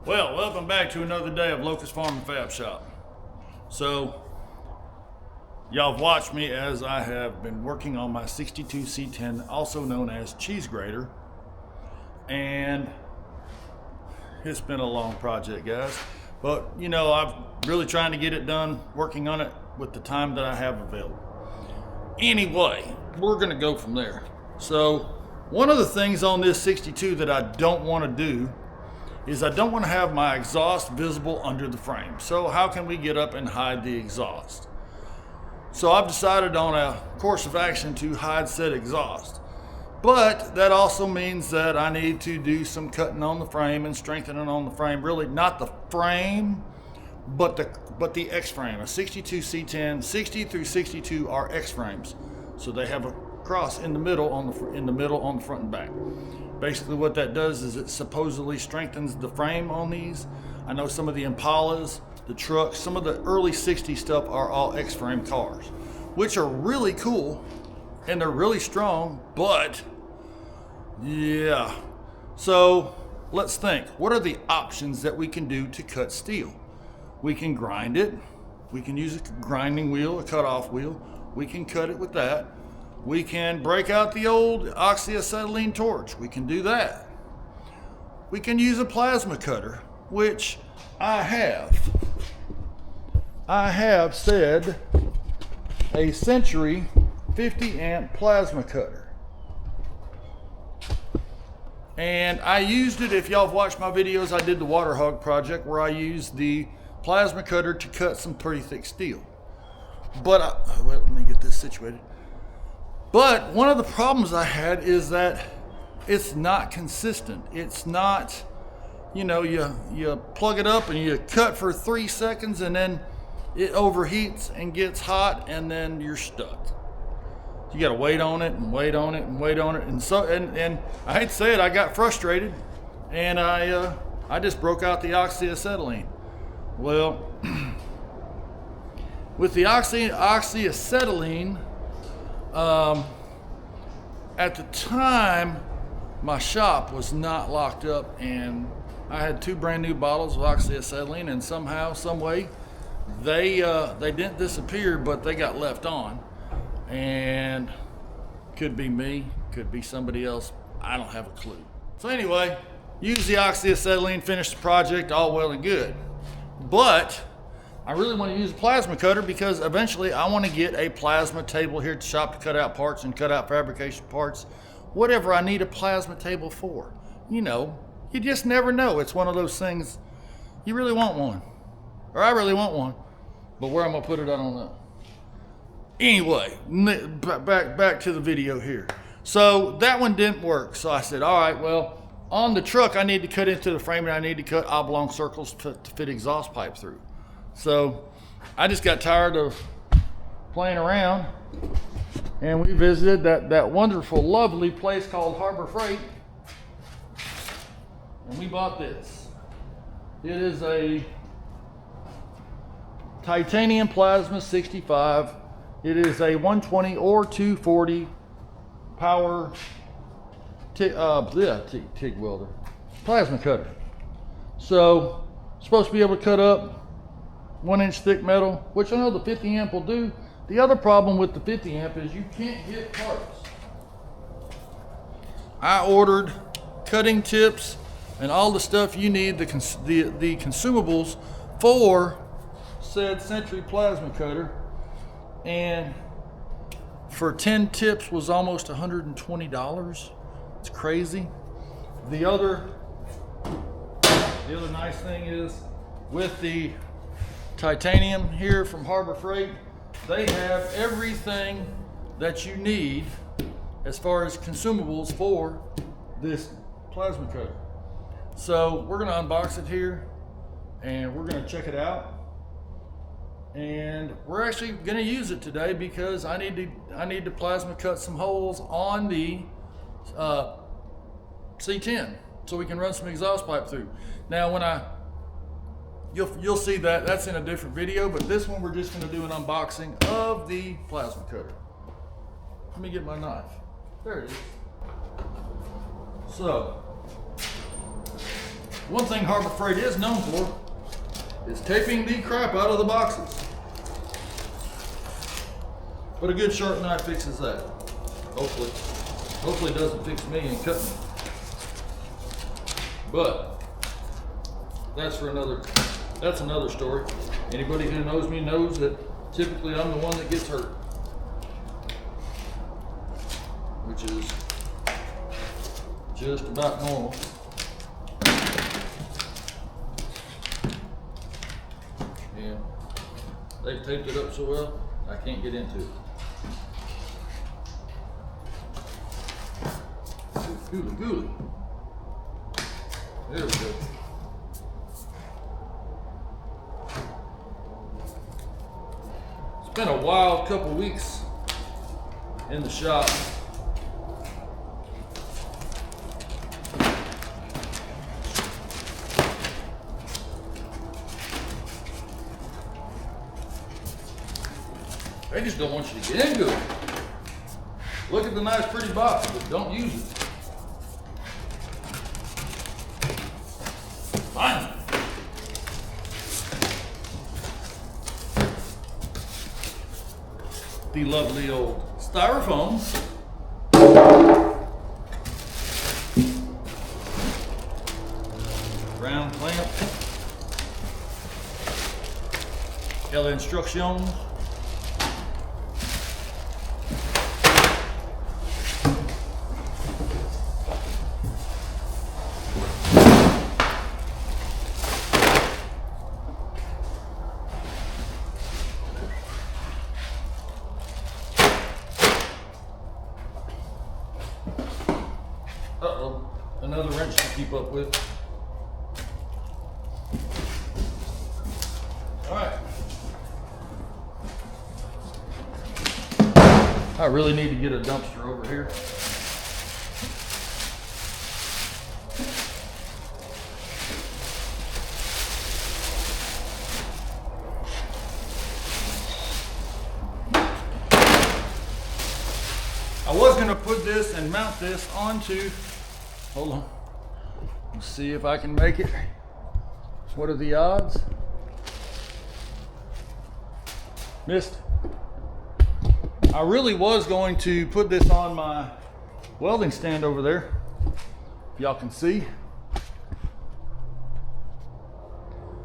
Well, welcome back to another day of Locust Farm and Fab Shop. So, y'all have watched me as I have been working on my 62 C10, also known as cheese grater. And it's been a long project, guys. But, you know, I'm really trying to get it done, working on it with the time that I have available. Anyway, we're going to go from there. So, one of the things on this 62 that I don't want to do is I don't want to have my exhaust visible under the frame. So how can we get up and hide the exhaust? So I've decided on a course of action to hide said exhaust. But that also means that I need to do some cutting on the frame and strengthening on the frame. Really not the frame, but the X frame. A 62 C10, 60 through 62 are X frames. So they have a cross in the middle on the front and back. Basically what that does is it supposedly strengthens the frame on these. I know some of the Impalas, the trucks, some of the early 60s stuff are all X-frame cars, which are really cool and they're really strong, but yeah. So let's think, what are the options that we can do to cut steel? We can grind it. We can use a grinding wheel, a cutoff wheel. We can cut it with that. We can break out the old oxyacetylene torch. We can do that. We can use a plasma cutter, which I have. I have said a Century 50 amp plasma cutter. And I used it, if y'all have watched my videos, I did the water hog project where I used the plasma cutter to cut some pretty thick steel. But, well, let me get this situated. But one of the problems I had is that it's not consistent. It's not, you know, you plug it up and you cut for 3 seconds and then it overheats and gets hot and then you're stuck. You got to wait on it and wait on it and wait on it. And so, and I hate to say it, I got frustrated and I just broke out the oxyacetylene. Well, with the oxyacetylene, at the time, my shop was not locked up and I had 2 brand new bottles of oxyacetylene and somehow, some way, they didn't disappear, but they got left on. And could be me, could be somebody else, I don't have a clue. So anyway, use the oxyacetylene, finish the project, all well and good. But I really want to use a plasma cutter because eventually I want to get a plasma table here at the shop to cut out parts and cut out fabrication parts. Whatever I need a plasma table for. You know, you just never know. It's one of those things, you really want one. Or I really want one. But where I'm going to put it, I don't know. Anyway, back to the video here. So that one didn't work. So I said, all right, well, on the truck I need to cut into the frame and I need to cut oblong circles to fit exhaust pipe through. So I just got tired of playing around and we visited that wonderful, lovely place called Harbor Freight. And we bought this. It is a titanium plasma 65. It is a 120 or 240 power TIG welder, plasma cutter. So supposed to be able to cut up 1-inch thick metal, which I know the 50 amp will do. The other problem with the 50 amp is you can't get parts. I ordered cutting tips and all the stuff you need, the consumables for said Century plasma cutter, and for 10 tips was almost $120. It's crazy. The other nice thing is with the titanium here from Harbor Freight, they have everything that you need as far as consumables for this plasma cutter. So we're going to unbox it here and we're going to check it out, and we're actually going to use it today because I need to plasma cut some holes on the C10 so we can run some exhaust pipe through. Now you'll see that's in a different video, but this one we're just going to do an unboxing of the plasma cutter. Let me get my knife. There it is. So One thing Harbor Freight is known for is taping the crap out of the boxes. But a good sharp knife fixes that. Hopefully. Hopefully it doesn't fix me and cut me. But that's another story. Anybody who knows me knows that typically I'm the one that gets hurt. Which is just about normal. And they've taped it up so well, I can't get into it. Gooly gooly. There we go. It's been a wild couple weeks in the shop. They just don't want you to get into it. Look at the nice pretty box, but don't use it. Fine. The lovely old styrofoam. Round clamp. El instrucción. Uh-oh, another wrench to keep up with. All right. I really need to get a dumpster over here. I was going to put this and mount this onto, hold on, let's see if I can make it. What are the odds? Missed. I really was going to put this on my welding stand over there. Y'all can see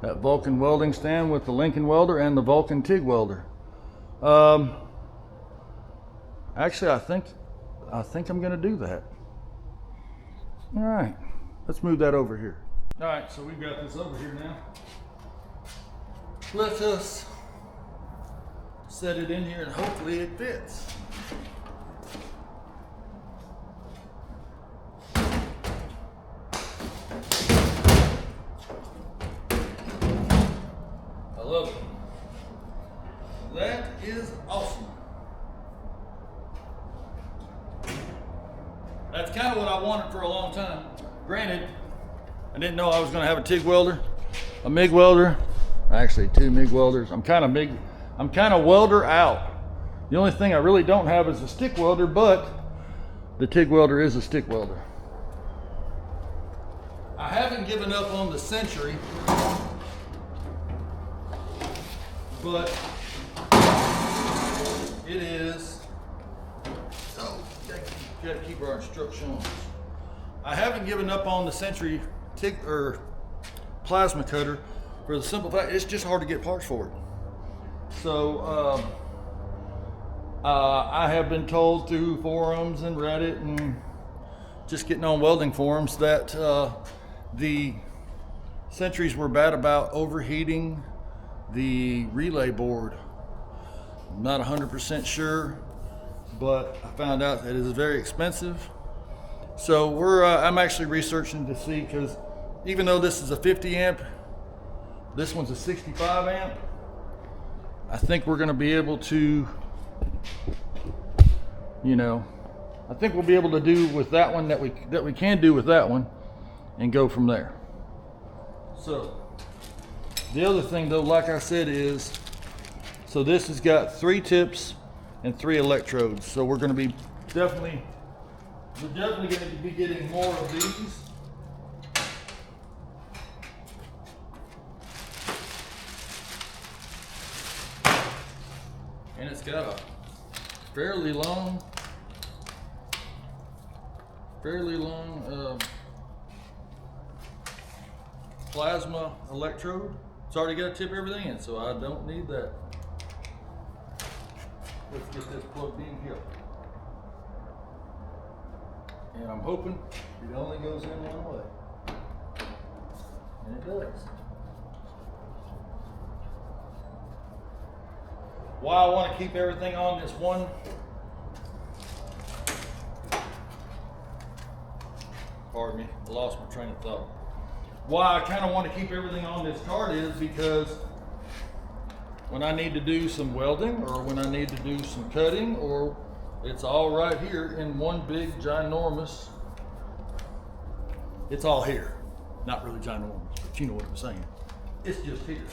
that Vulcan welding stand with the Lincoln welder and the Vulcan TIG welder. Actually, I think I'm gonna do that. All right, let's move that over here. All right, so we've got this over here now. Let us set it in here and hopefully it fits. I love it. That is awesome. That's kind of what I wanted for a long time. Granted, I didn't know I was going to have a TIG welder, a MIG welder, actually 2 MIG welders. I'm kind of welder out. The only thing I really don't have is a stick welder, but the TIG welder is a stick welder. I haven't given up on the Century, but it is, gotta keep our instructions. I haven't given up on the Century TIG or plasma cutter for the simple fact it's just hard to get parts for it. So I have been told through forums and Reddit and just getting on welding forums that the Centuries were bad about overheating the relay board. I'm not 100% sure, but I found out that it is very expensive. So I'm actually researching to see, because even though this is a 50 amp, this one's a 65 amp, I think we're going to be able to, I think we'll be able to do with that one that we can do with that one and go from there. So the other thing though, like I said, is, so this has got 3 tips and 3 electrodes. So we're going to be definitely going to be getting more of these. got a fairly long plasma electrode. It's already got to tip everything in, so I don't need that. Let's get this plugged in here. And I'm hoping it only goes in one way. And it does. Why I want to keep everything on this one pardon me, I lost my train of thought. Why I kind of want to keep everything on this cart is because when I need to do some welding or when I need to do some cutting, or it's all right here in one big ginormous, it's all here. Not really ginormous, but you know what I'm saying. It's just here.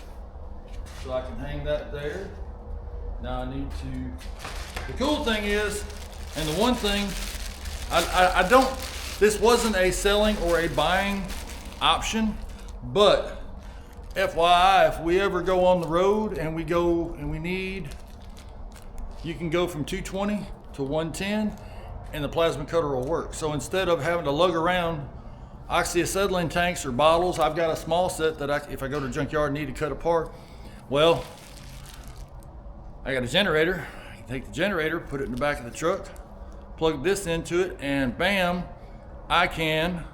So I can hang that there. Now I need to, the cool thing is, and the one thing, I don't, this wasn't a selling or a buying option, but FYI, if we ever go on the road and we go and we need, you can go from 220 to 110 and the plasma cutter will work. So instead of having to lug around oxyacetylene tanks or bottles, I've got a small set that if I go to the junkyard and need to cut apart, well, I got a generator. I can take the generator, put it in the back of the truck, plug this into it, and bam, I can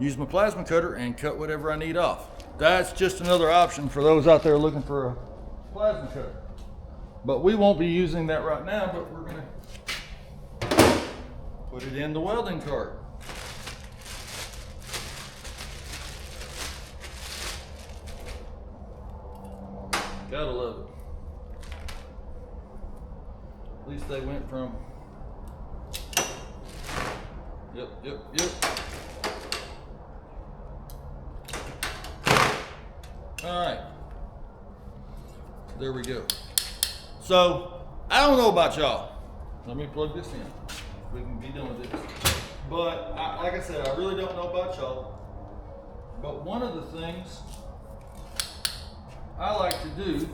use my plasma cutter and cut whatever I need off. That's just another option for those out there looking for a plasma cutter. But we won't be using that right now, but we're gonna put it in the welding cart. Gotta love it. At least they went from, yep. All right, there we go. So, I don't know about y'all. Let me plug this in. We can be done with this. But, like I said, I really don't know about y'all. But one of the things I like to do,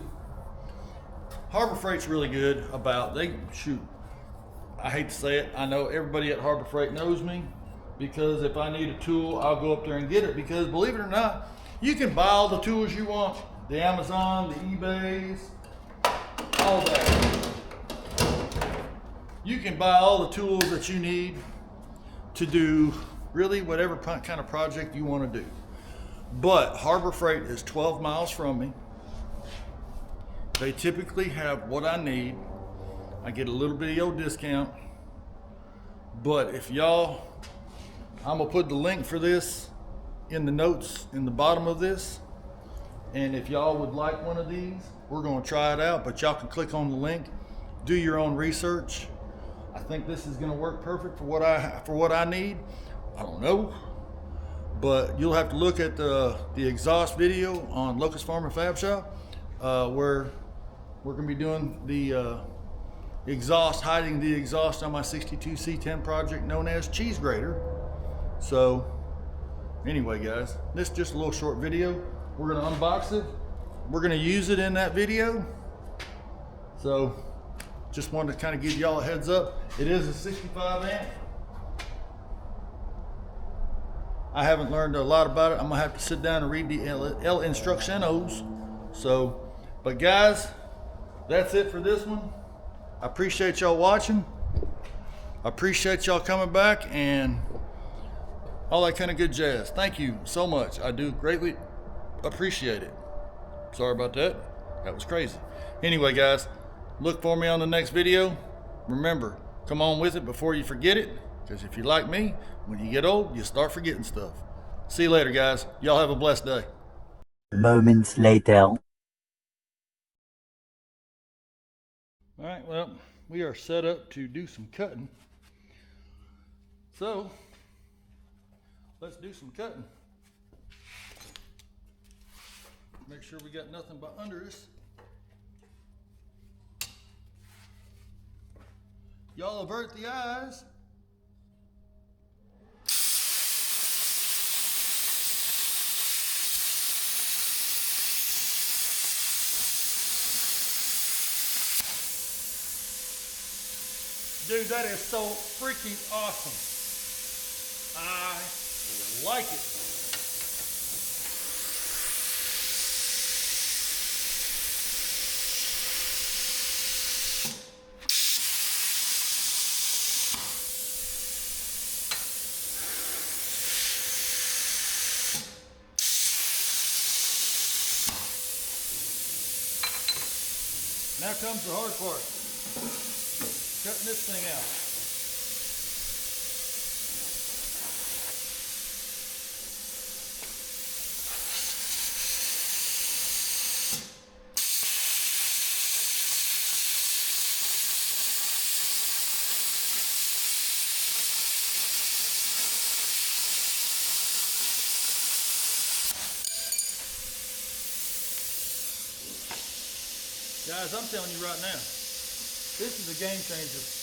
Harbor Freight's really good about, I hate to say it, I know everybody at Harbor Freight knows me, because if I need a tool, I'll go up there and get it, because believe it or not, you can buy all the tools you want, the Amazon, the eBays, all that. You can buy all the tools that you need to do really whatever kind of project you want to do. But Harbor Freight is 12 miles from me. They typically have what I need. I get a little video discount. But if y'all, I'm gonna put the link for this in the notes in the bottom of this. And if y'all would like one of these, we're gonna try it out, but y'all can click on the link, do your own research. I think this is gonna work perfect for what I need. I don't know, but you'll have to look at the exhaust video on Locust Farm and Fab Shop, where we're gonna be doing the exhaust, hiding the exhaust on my 62 C10 project known as Cheese Grater. So anyway, guys, this is just a little short video. We're gonna unbox it. We're gonna use it in that video. So just wanted to kind of give y'all a heads up. It is a 65 amp. I haven't learned a lot about it. I'm gonna have to sit down and read the L instructions. So, but guys, that's it for this one. I appreciate y'all watching. I appreciate y'all coming back and all that kind of good jazz. Thank you so much. I do greatly appreciate it. Sorry about that. That was crazy. Anyway, guys, look for me on the next video. Remember, come on with it before you forget it, because if you're like me, when you get old, you start forgetting stuff. See you later, guys. Y'all have a blessed day. Moments later. All right, well, we are set up to do some cutting. So, let's do some cutting. Make sure we got nothing but under us. Y'all avert the eyes. Dude, that is so freaking awesome. I like it. Now comes the hard part. Cutting this thing out. Guys, I'm telling you right now, this is a game changer.